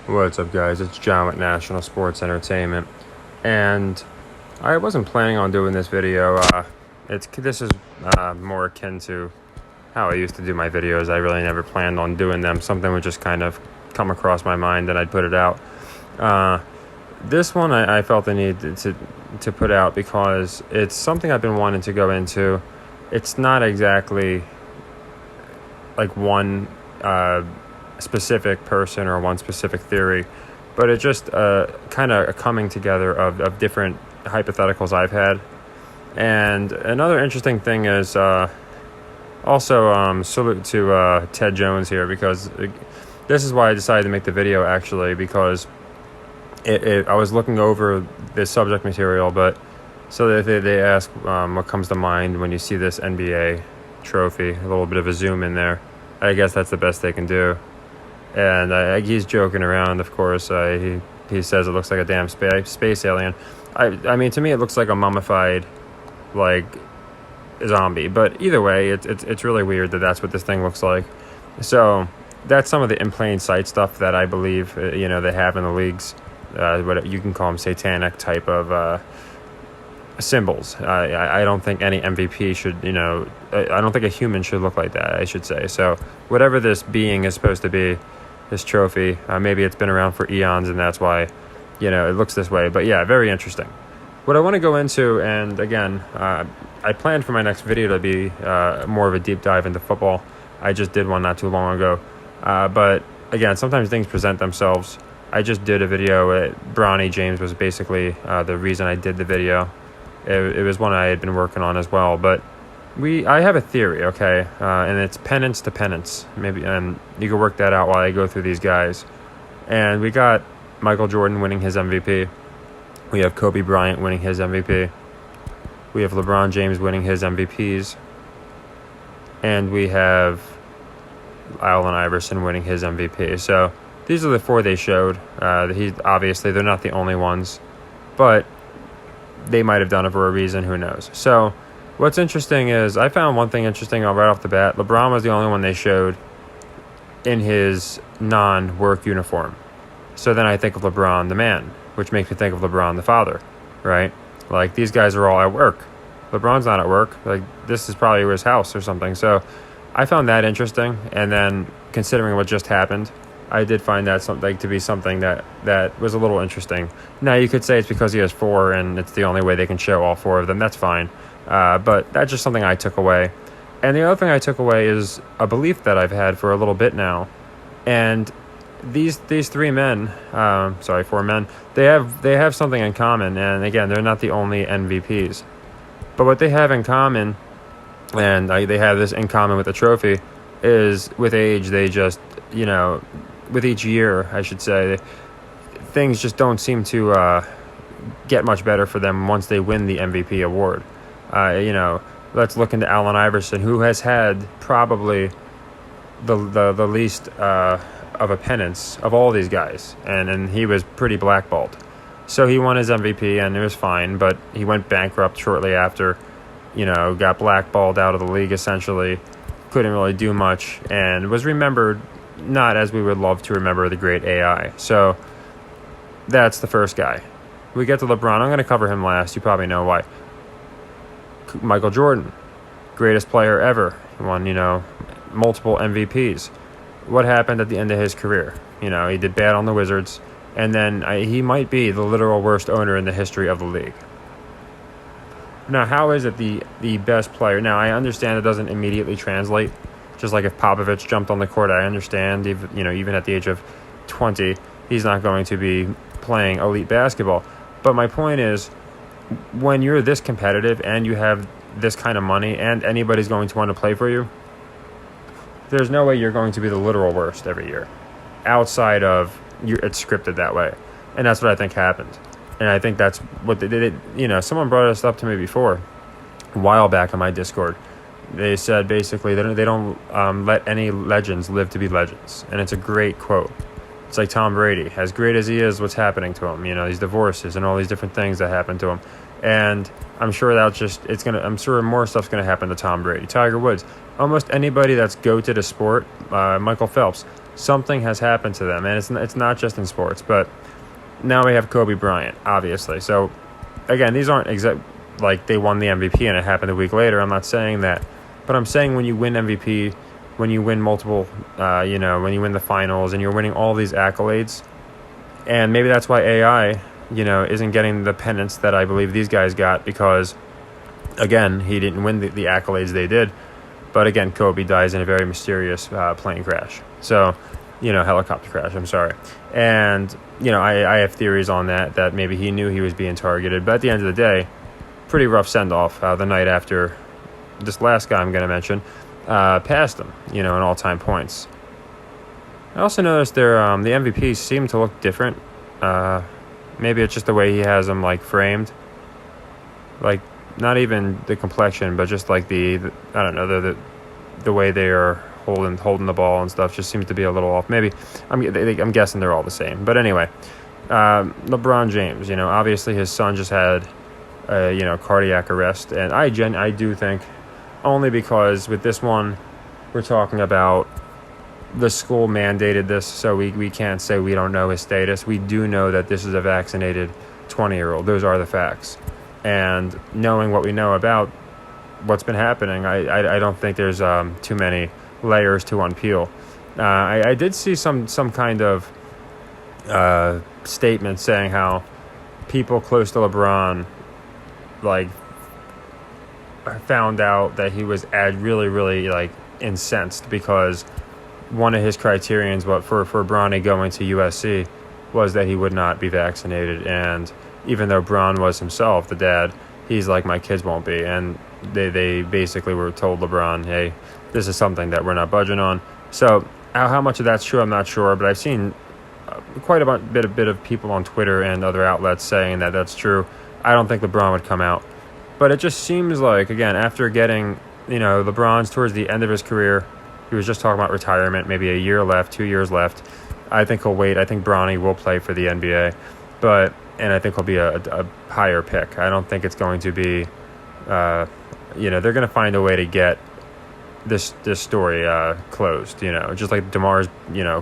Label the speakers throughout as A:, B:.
A: What's up, guys? It's John with National Sports Entertainment, and I wasn't planning on doing this video. This is more akin to how I used to do my videos. I really never planned on doing them. Something would just kind of come across my mind, and I'd put it out. This one I felt the need to put out because it's something I've been wanting to go into. It's not exactly like one specific person or one specific theory, but it's just kind of a coming together of different hypotheticals I've had. And another interesting thing is also salute to Ted Jones here, because this is why I decided to make the video, actually, because I was looking over this subject material, but so they ask what comes to mind when you see this NBA trophy, a little bit of a zoom in there. I guess that's the best they can do. And he's joking around, of course. He says it looks like a damn space alien. I mean, to me, it looks like a mummified, like, zombie. But either way, it's really weird that that's what this thing looks like. So that's some of the in plain sight stuff that I believe they have in the leagues. What you can call them satanic type of symbols. I don't think any MVP should, I don't think a human should look like that, I should say. So whatever this being is supposed to be, this trophy, maybe it's been around for eons and that's why, it looks this way. But yeah, very interesting. What I want to go into, and again, I planned for my next video to be more of a deep dive into football. I just did one not too long ago. But again, sometimes things present themselves. I just did a video. Bronny James was basically the reason I did the video. It was one I had been working on as well. But I have a theory, okay? And it's penance to penance. Maybe, and you can work that out while I go through these guys. And we got Michael Jordan winning his MVP. We have Kobe Bryant winning his MVP. We have LeBron James winning his MVPs. And we have Allen Iverson winning his MVP. So these are the four they showed. Obviously, they're not the only ones, but they might have done it for a reason. Who knows? So what's interesting is I found one thing interesting right off the bat. LeBron was the only one they showed in his non-work uniform. So then I think of LeBron the man, which makes me think of LeBron the father, right? Like, these guys are all at work. LeBron's not at work. Like, this is probably his house or something. So I found that interesting. And then considering what just happened, I did find that to be something that was a little interesting. Now, you could say it's because he has four and it's the only way they can show all four of them. That's fine. But that's just something I took away. And the other thing I took away is a belief that I've had for a little bit now. And these four men, they have something in common. And again, they're not the only MVPs. But what they have in common, and they have this in common with the trophy, is with age, they just, with each year, I should say, things just don't seem to get much better for them once they win the MVP award. Let's look into Allen Iverson, who has had probably the least of a penance of all these guys, and he was pretty blackballed. So he won his MVP, and it was fine, but he went bankrupt shortly after, got blackballed out of the league, essentially, couldn't really do much, and was remembered not as we would love to remember the great AI. So that's the first guy. We get to LeBron. I'm going to cover him last. You probably know why. Michael Jordan, greatest player ever, won, multiple MVPs. What happened at the end of his career? He did bad on the Wizards, and then he might be the literal worst owner in the history of the league. Now, how is it the best player? Now, I understand it doesn't immediately translate. Just like if Popovich jumped on the court, I understand, even at the age of 20, he's not going to be playing elite basketball. But my point is, when you're this competitive and you have this kind of money and anybody's going to want to play for you, there's no way you're going to be the literal worst every year. Outside of, it's scripted that way. And that's what I think happened. And I think that's what they did. Someone brought this up to me before, a while back on my Discord. They said basically they don't let any legends live to be legends. And it's a great quote. It's like Tom Brady. As great as he is, what's happening to him? These divorces and all these different things that happen to him. And I'm sure I'm sure more stuff's gonna happen to Tom Brady. Tiger Woods. Almost anybody that's goated a sport, Michael Phelps. something has happened to them, and it's not just in sports, but now we have Kobe Bryant, obviously. So again, these aren't like they won the MVP and it happened a week later. I'm not saying that, but I'm saying when you win MVP, when you win multiple, when you win the finals and you're winning all these accolades, and maybe that's why AI, isn't getting the pennants that I believe these guys got, because again, he didn't win the accolades they did. But again, Kobe dies in a very mysterious plane crash. So, helicopter crash, I'm sorry. And, I have theories on that maybe he knew he was being targeted. But at the end of the day, pretty rough send-off the night after this last guy I'm going to mention passed him, in all-time points. I also noticed the MVPs seem to look different. Maybe it's just the way he has them, framed. Not even the complexion, but just the I don't know, the way they are holding the ball and stuff just seems to be a little off. Maybe I'm guessing they're all the same. But anyway, LeBron James, obviously his son just had cardiac arrest, and I do think, only because with this one we're talking about the school mandated this, so we can't say we don't know his status. We do know that this is a vaccinated 20-year-old. Those are the facts. And knowing what we know about what's been happening, I don't think there's too many layers to unpeel. I did see some kind of statement saying how people close to LeBron found out that he was really, really incensed because one of his criterions for Bronny going to USC was that he would not be vaccinated. And even though Bron was himself the dad, he's like, my kids won't be. And they basically were told LeBron, hey, this is something that we're not budging on. So how much of that's true, I'm not sure, but I've seen quite a bit of people on Twitter and other outlets saying that that's true. I don't think LeBron would come out. But it just seems like, again, after getting, LeBron's towards the end of his career, he was just talking about retirement, maybe a year left, 2 years left. I think he'll wait. I think Bronny will play for the NBA. And I think he'll be a higher pick. I don't think it's going to be, they're going to find a way to get this story closed. Just like DeMar's,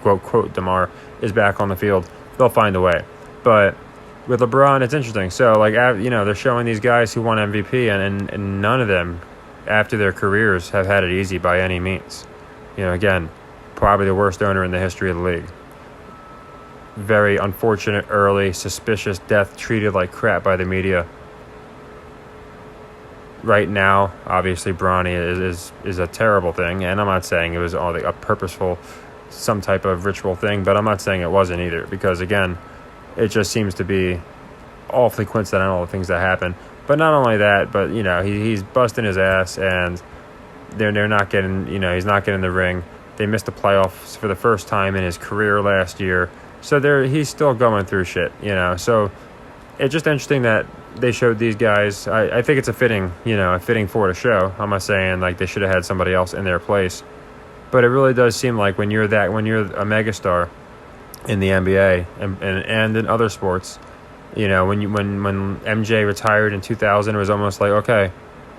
A: quote, DeMar is back on the field. They'll find a way. But with LeBron, it's interesting. So, they're showing these guys who won MVP, and none of them, after their careers, have had it easy by any means. Again, probably the worst owner in the history of the league. Very unfortunate, early, suspicious death, treated like crap by the media. Right now, obviously, Bronny is a terrible thing, and I'm not saying it was all a purposeful, some type of ritual thing, but I'm not saying it wasn't either, because, again, it just seems to be awfully coincidental, the things that happen. But not only that, but, he's busting his ass, and they're not getting, he's not getting the ring. They missed the playoffs for the first time in his career last year. So he's still going through shit, So it's just interesting that they showed these guys. I think it's a fitting for the show. I'm not saying they should have had somebody else in their place. But it really does seem like when you're a megastar in the NBA and in other sports, when MJ retired in 2000, it was almost like, okay,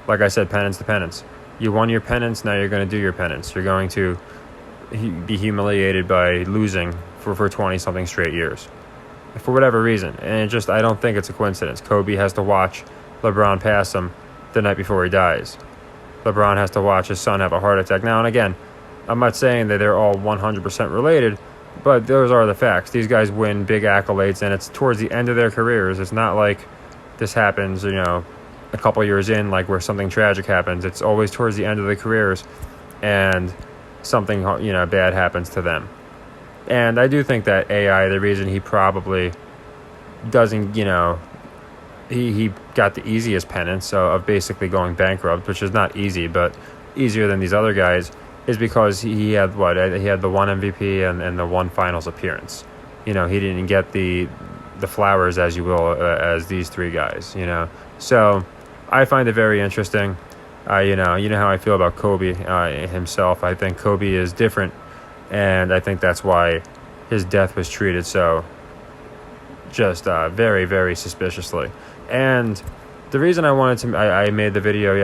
A: like I said, penance to penance. You won your penance, now you're going to do your penance. You're going to be humiliated by losing for 20-something straight years, for whatever reason. And I don't think it's a coincidence. Kobe has to watch LeBron pass him the night before he dies. LeBron has to watch his son have a heart attack. Now, and again, I'm not saying that they're all 100% related, but those are the facts. These guys win big accolades, and it's towards the end of their careers. It's not like this happens, a couple years in, where something tragic happens. It's always towards the end of their careers, and something, bad happens to them. And I do think that AI, the reason he probably doesn't, he got the easiest penance of basically going bankrupt, which is not easy, but easier than these other guys, is because he had he had the one MVP and the one finals appearance. He didn't get the flowers, as you will, as these three guys, So I find it very interesting. You know how I feel about Kobe himself. I think Kobe is different, and I think that's why his death was treated so just very, very suspiciously. And the reason I made the video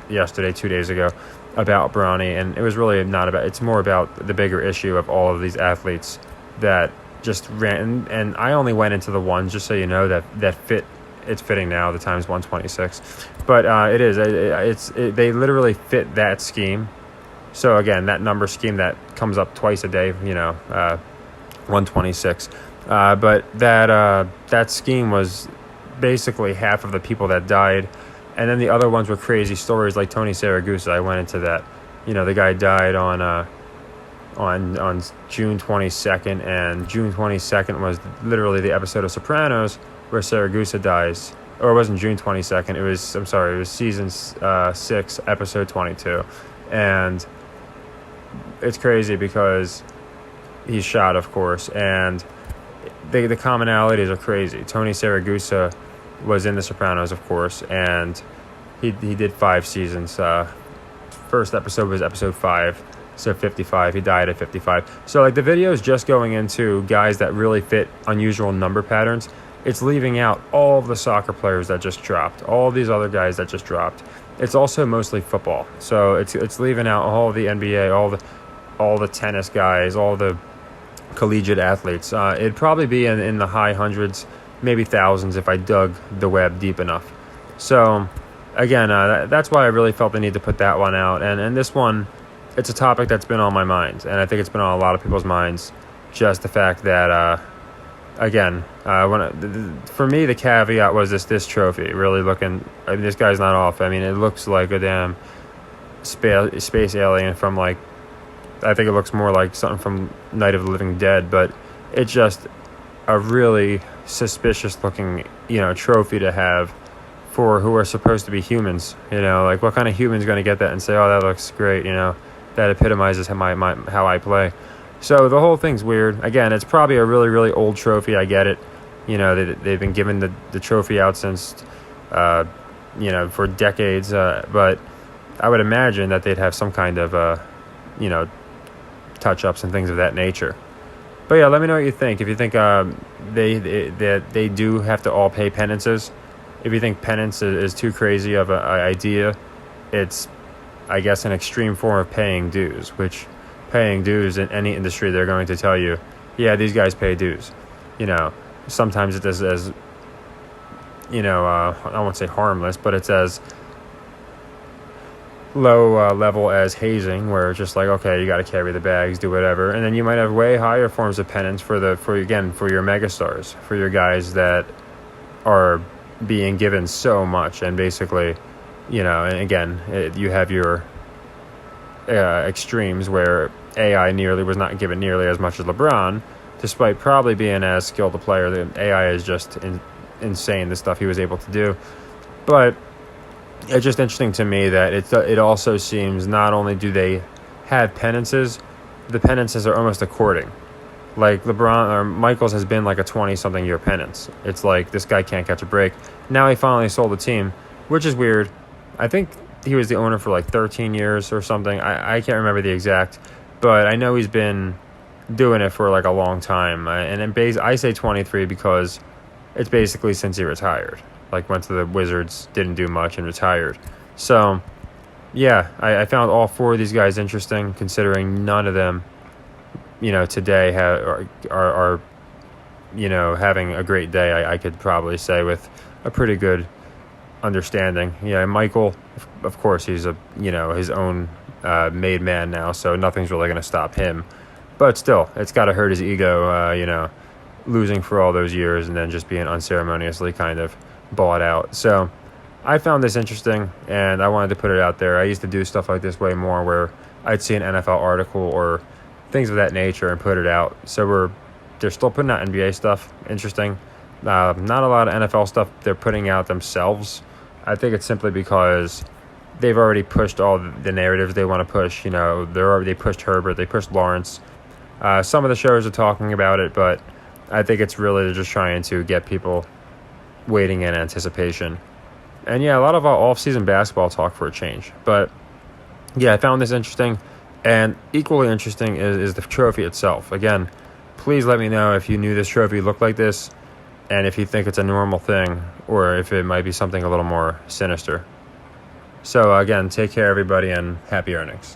A: yesterday, 2 days ago, about Bronny, and it was really not about. It's more about the bigger issue of all of these athletes that just ran. And I only went into the ones, just so you know, that fit. It's fitting now. The time's 126, but it is. They literally fit that scheme. So again, that number scheme that comes up twice a day. 126. But that scheme was basically half of the people that died. And then the other ones were crazy stories like Tony Saragusa. I went into that. The guy died on June 22nd, and June 22nd was literally the episode of Sopranos where Saragusa dies. Or it wasn't June 22nd. It was season 6, episode 22. And it's crazy because he's shot, of course, and the commonalities are crazy. Tony Saragusa was in The Sopranos, of course, and he did 5 seasons. First episode was episode 5, so 55. He died at 55. So the video is just going into guys that really fit unusual number patterns. It's leaving out all of the soccer players that just dropped, all these other guys that just dropped. It's also mostly football, so it's leaving out all the NBA, all the tennis guys, all the collegiate athletes. It'd probably be in the high hundreds, maybe thousands if I dug the web deep enough. So again, that's why I really felt the need to put that one out. And this one, it's a topic that's been on my mind, and I think it's been on a lot of people's minds. Just the fact that, for me, the caveat was this trophy really looking. This guy's not off. It looks like a damn space alien from I think it looks more like something from Night of the Living Dead, but it's just a really suspicious looking, trophy to have for who are supposed to be humans. What kind of human's going to get that and say, oh, that looks great, that epitomizes how I play. So the whole thing's weird. Again, it's probably a really, really old trophy. I get it. They've been giving the trophy out since, for decades. But I would imagine that they'd have some kind of, touch-ups and things of that nature. But yeah, let me know what you think. If you think they do have to all pay penances, if you think penance is too crazy of an idea, it's, I guess, an extreme form of paying dues, which paying dues in any industry, they're going to tell you, yeah, these guys pay dues. Sometimes it is as, I won't say harmless, but it's as low level as hazing, where it's just okay, you got to carry the bags, do whatever. And then you might have way higher forms of penance for your megastars, for your guys that are being given so much. And basically, and again, you have your extremes where AI was not given nearly as much as LeBron, despite probably being as skilled a player. The AI is just insane, the stuff he was able to do. But it's just interesting to me that it also seems not only do they have penances, the penances are almost according. Like LeBron or Michaels has been like a 20-something year penance. It's like this guy can't catch a break. Now he finally sold the team, which is weird. I think he was the owner for 13 years or something. I can't remember the exact, but I know he's been doing it for a long time. I say 23 because it's basically since he retired. Went to the Wizards, didn't do much, and retired. So, yeah, I found all 4 of these guys interesting, considering none of them, today are having a great day. I could probably say with a pretty good understanding. Yeah, Michael, of course, he's his own made man now, so nothing's really going to stop him. But still, it's got to hurt his ego, losing for all those years and then just being unceremoniously kind of bought out. So I found this interesting, and I wanted to put it out there. I used to do stuff like this way more, where I'd see an NFL article or things of that nature and put it out. So they're still putting out NBA stuff. Interesting. Not a lot of NFL stuff they're putting out themselves. I think it's simply because they've already pushed all the narratives they want to push. They pushed Herbert, they pushed Lawrence. Some of the shows are talking about it, but I think it's really just trying to get people waiting in anticipation. And yeah, a lot of off-season basketball talk for a change. But yeah, I found this interesting. And equally interesting is the trophy itself. Again, please let me know if you knew this trophy looked like this, and if you think it's a normal thing, or if it might be something a little more sinister. So again, take care everybody and happy earnings.